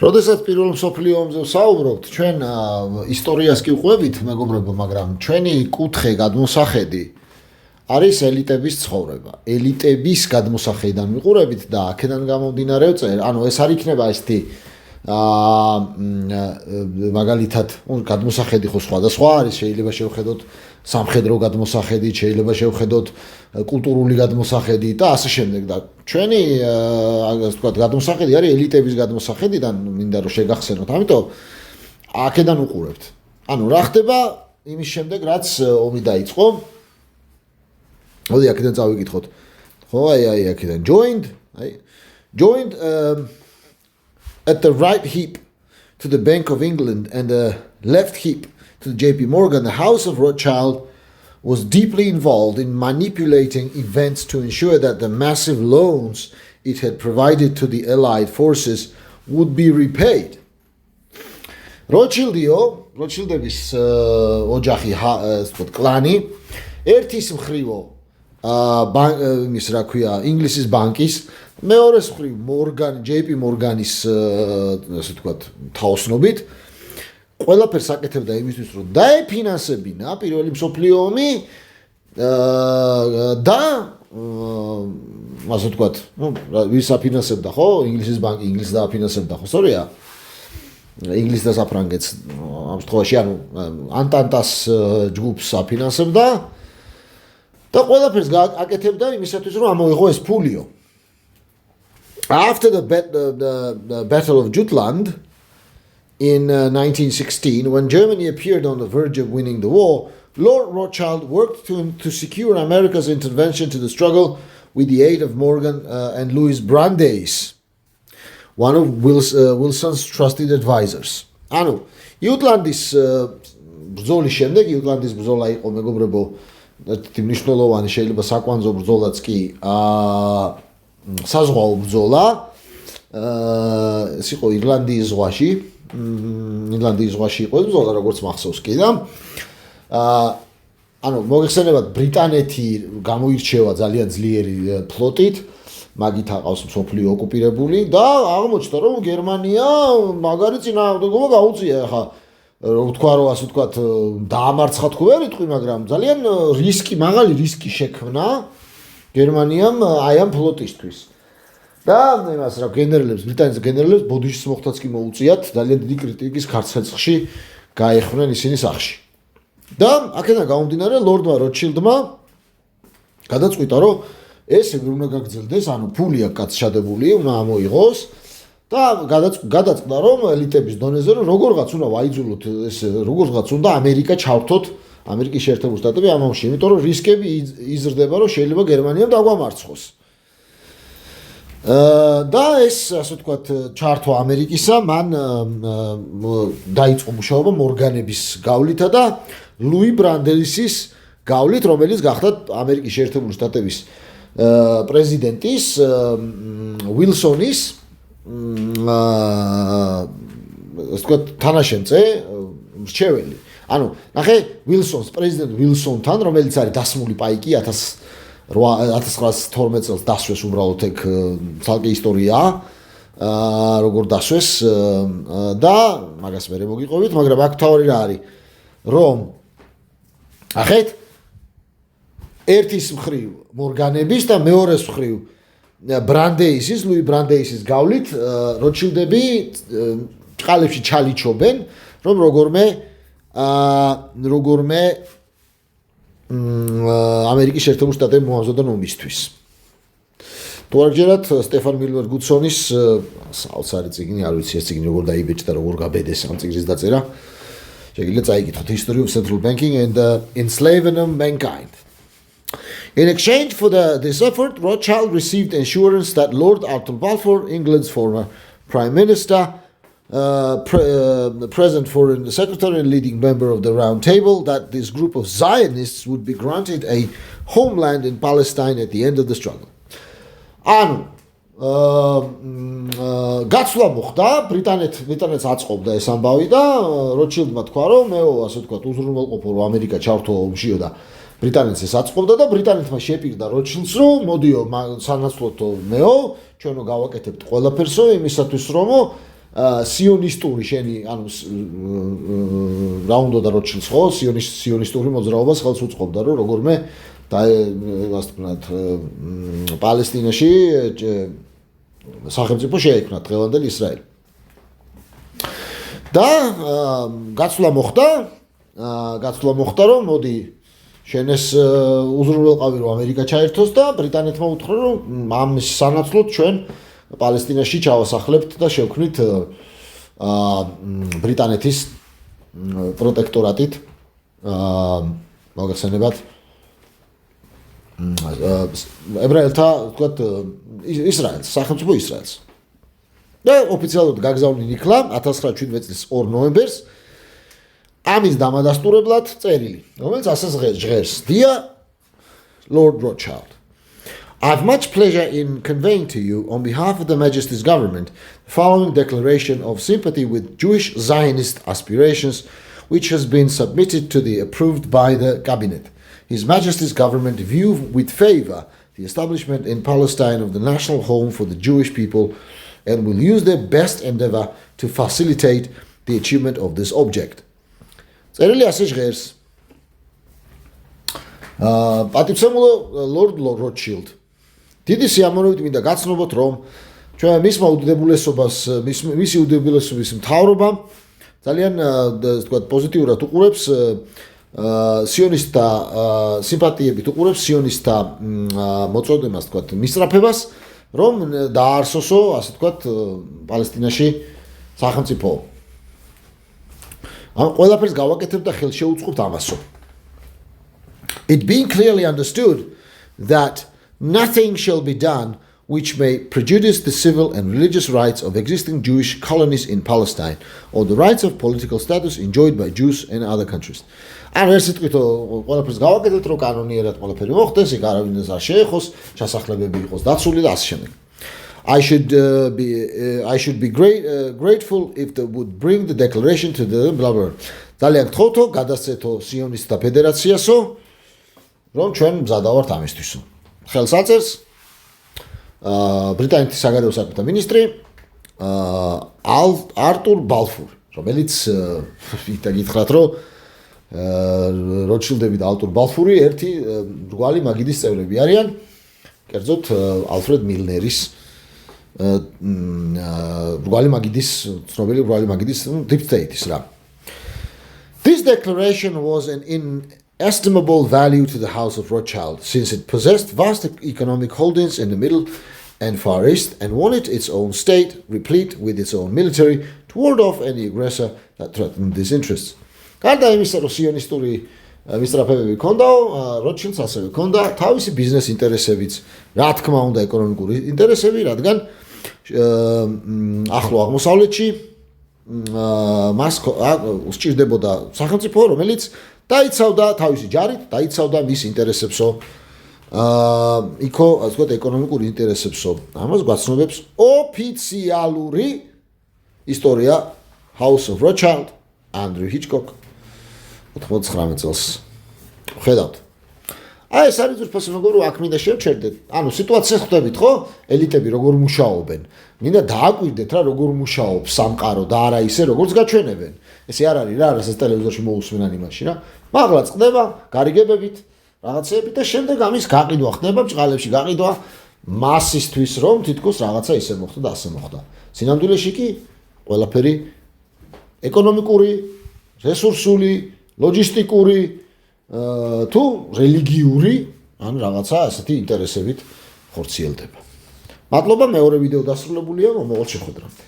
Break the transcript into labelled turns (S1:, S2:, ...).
S1: როდესაც პირველ მსოფლიო ომზე ვსაუბრობთ, ჩვენ ისტორიას კი ვყვებით, მეგობრებო, მაგრამ ჩვენი კუთხე გადმოსახედი არის ელიტების ცხოვრება. ელიტების გადმოსახედიდან ვიყურებით და აქედან გამომდინარე ანუ ეს არ იქნება ესეთი მაგალითად, გადმოსახედი ხო სხვადასხვა არის, შეიძლება შევხედოთ სამხედრო გადმოსახედით, შეიძლება შევხედოთ კულტურული გადმოსახედით და ასე შემდეგ და ჩვენი ასე ვთქვათ გადმოსახედი არის ელიტების გადმოსახედიდან, მინდა რომ შეგახსენოთ. ამიტომ აქედან უყურებთ. ანუ რა ხდება იმის შემდეგ, რაც ომი დაიწყო? მოდი აქედან წავიკითხოთ. ხო, აი აქედან joined at the right hip to the Bank of England and the left hip to the JP Morgan, the House of Rothschild was deeply involved in manipulating events to ensure that the massive loans it had provided to the Allied forces would be repaid. Rothschildების ოჯახი, კლანი, ერთის მხრივ იმის რა ქვია, ინგლისის ბანკის, მეორეს მხრივ JP Morgan-ის ასე ვთქვათ, თაოსნობით ყველაფერს აკეთებდა იმისთვის, რომ დაეფინანსებინა პირველი მსოფლიო ომი და ასე ვთქვათ, ვის აფინანსებდა, ხო? ინგლისის ბანკი ინგლისს დააფინანსებდა, ხო, სწორია? ინგლისს და საფრანგეთს ამ შემთხვევაში, ანუ ანტანტას ჯგუფს აფინანსებდა და ყველაფერს აკეთებდა იმისათვის, რომ ამოიღო ეს ფულიო. After the Battle of Jutland in 1916, when Germany appeared on the verge of winning the war, Lord Rothschild worked to secure America's intervention to the struggle with the aid of Morgan and Louis Brandeis, one of Wilson's trusted advisors. ანუ იუტლანდის ბრძოლის შემდეგ, იუტლანდის ბრძოლა იყო, მეგობრებო, ერთი მნიშვნელოვანი, შეიძლება საკვანძო ბრძოლაც კი, საზღვაო ბრძოლა, ეს იყო ირლანდიის ზღვაში. ირლანდიის ზღვაში იყო ბრძოლა, როგორც მახსოვს კი და ანუ მოგეხსენებათ, ბრიტანეთი გამოირჩევა ძალიან ძლიერი ფლოტით, მაგით აყავს მსოფლიო ოკუპირებული და აღმოჩნდა, რომ გერმანია მაგარი წინააღმდეგობა გაუწია. ახლა რომ ვთქვა, რომ ასე ვთქვათ, დაამარცხა თქვი ვერ იტყვი, მაგრამ ძალიან მაღალი რისკი შექმნა გერმანიამ აი ამ ფლოტისთვის. და იმას რა გენერლებს, ბრიტანეთის გენერლებს ბოდიშის მოხდაც კი მოუწიათ, ძალიან დიდი კრიტიკის ქარცეცხლში გაეხვნენ ისინი სახში. და აქედან გამომდინარე, ლორდმა როტშილდმა გადაწყვიტა, რომ ეს უნდა გაგრძელდეს, ანუ ფული აქვს კაცშადებული, უნდა ამოიღოს და გადაწყვიტა, რომ ელიტების დონეზე რომ როგორღაც უნდა ვაიძულოთ ეს, როგორღაც უნდა ამერიკა ჩავრთოთ, ამერიკის შეერთებული შტატები ამ ომში, იმიტომ რომ რისკები იზრდება, რომ შეიძლება გერმანიამ დაგვამარცხოს. და ეს, ასე ვთქვათ, ჩართვა ამერიკისა, მან დაიწყო მუშაობა მორგანების გავლით და ლუი ბრანდეისის გავლით, რომელიც გახდა ამერიკის შეერთებული შტატების პრეზიდენტის ვილსონის ასე ვთქვათ, თანაშემწე მრჩეველი. ანუ ნახე ვილსონს, პრეზიდენტ ვილსონთან, რომელიც არის დასმული პაიკი 1912 წელს დასვეს უბრალოდ ეგ ცალკე ისტორიაა, როგორ დასვეს და მაგას მე მოგიყვებით, მაგრამ აქ თავი რა არის, რომ ახეთ ერთის მხრივ მორგანების და მეორეს მხრივ ბრანდეისის, ლუი ბრანდეისის გავლით როტშილდები წყალებში ჩალიჩობენ, რომ როგორმე ამერიკის შეერთებული შტატები მოამზადონ ომისთვის. თუ არ გჯერათ, სტეფან მილვერ გუდსონის საოცარი წიგნი, არ ვიცი ეს წიგნი როგორ დაიბეჭდა, როგორ გაბედეს ამ წიგნის დაწერა. შეგიძლიათ წაიკითხოთ History of Central Banking and the Enslavement of Mankind. In exchange for this effort, Rothschild received assurance that Lord Arthur Balfour, England's former Prime Minister, the present foreign secretary and leading member of the Round Table, that this group of Zionists would be granted a homeland in Palestine at the end of the struggle. ანუ გაცვლა მოხდა, ბრიტანეთს აწყობდა ეს ამბავი და როტშილდმა თქვა, რომ მეო, ასე ვთქვათ, უზრუნველყოფო, რომ ამერიკა ჩართო ომშიო და ბრიტანეთს ეს აწყობდა და ბრიტანეთმა შეპირდა როტშილდს, რომ მოდიო, სანაცვლოდ მეო, ჩვენო გავაკეთებთ ყველაფერსო იმისათვის, რომ სიონისტური შენი ანუ რა უნდა და როჩილს ხო სიონისტური მოძრაობას ხელს უწყობდა რომ როგორმე და ასე ვთქვათ პალესტინაში სახელმწიფო შეექმნა დღევანდელი ისრაელი და გაცვლა მოხდა რომ მოდი შენეს უზრუნველყავი რომ ამერიკა ჩაერთოს და ბრიტანეთმა უთხრა რომ ამის სანაცვლოდ ჩვენ პალესტინაში ჩავასახლებთ და შევქმნით ბრიტანეთის პროტექტორატით მოგხსენებათ ებრაელთა ვთქვათ ისრაელს სახელმწიფო ისრაელს და ოფიციალურად გაგზავნილ იქლა 1917 წლის 2 ნოემბერს ამის დამადასტურებლად წერილი რომელიც ასე ჟღერს Dear Lord Rothschild I have much pleasure in conveying to you, on behalf of the Majesty's government, the following declaration of sympathy with Jewish Zionist aspirations, which has been submitted to the approved by the Cabinet. His Majesty's government view with favor the establishment in Palestine of the national home for the Jewish people and will use their best endeavor to facilitate the achievement of this object. Lord Rothschild. დიდი სიამოვნებით მინდა გაცნობოთ რომ ჩვენ მისმა უდიდებულესობას მისი უდიდებულესობის მთავრობამ ძალიან ვთქვათ პოზიტიურად უყურებს სიონისტთა სიმპათიებით უყურებს სიონისტთა მოწოდებას ვთქვათ მისწრაფებას რომ დაარსოსო ასე ვთქვათ პალესტინაში სახელმწიფო ამ ყველაფერს გავაკეთებ და ხელშეუწყობთ ამასო It being clearly understood that nothing shall be done which may prejudice the civil and religious rights of existing Jewish colonies in Palestine or the rights of political status enjoyed by Jews in other countries. And I should be grateful if they would bring the declaration to the blah blah. ძალიან გთხოვთო გადასცეთო სიონისტთა ფედერაციასო რომ ჩვენ მზადავართ ამისთვისო. ხელს აწერს ბრიტანეთის საგარეო საქმეთა მინისტრი არტურ ბალფური, რომელიც ითხრათ რომ როთშილდები და არტურ ბალფური ერთი მრგვალი მაგიდის წევრები არიან, კერძოდ ალფრედ მილნერის მრგვალი მაგიდის ცნობილი მრგვალი მაგიდის deep state-ის რა. This declaration was an inestimable value to the House of Rothschild, since it possessed vast economic holdings in the Middle and Far East and wanted its own state, replete with its own military, to ward off any aggressor that threatened these interests. გარდა იმისა, რომ სიონისტური მისწრაფებები ჰქონდაო, როთშილდს ასევე ჰქონდა თავისი ბიზნეს ინტერესებიც, რა თქმა უნდა, ეკონომიკური ინტერესები, რადგან ახლო აღმოსავლეთში მას უსჭირდებოდა სახელმწიფო, რომელიც დაიცავდა თავისი ჯარით, დაიცავდა მის ინტერესებსო, იქო, ასე ვთქვათ, ეკონომიკური ინტერესებსო. ამას გვაცნობებს ოფიციალური ისტორია House of Rothschild, Andrew Hitchcock 99 წელს. ხედავთ. აი ეს არის უბრალოდ როგორ აქ მინდა შევჩერდეთ. ანუ სიტუაციას ხვდებით, ხო? ელიტები როგორ მუშაობენ. მინდა დააკვირდეთ რა როგორ მუშაობს სამყარო და არა ისე როგორც გაჩვენებენ. ესე არ არის რა, რასაც ტელევიზორში მოусმენან იმაში რა. მაღლა წდება გარიგებებით, რაღაცეებით და შემდეგ ამის გაყიდვა ხდება ბჭყალებში, გაყიდვა მასისთვის, რომ თითქოს რაღაცა ისე მოხდა და ასე მოხდა. სინამდვილეში კი ყველაფერი ეკონომიკური, რესურსული, ლოჯისტიკური თუ რელიგიური, ან რაღაცა ასეთი ინტერესებით ხორციელდება. მადლობა, მეორე ვიდეო დასრულებულია, მომავალ შეხვედრამდე.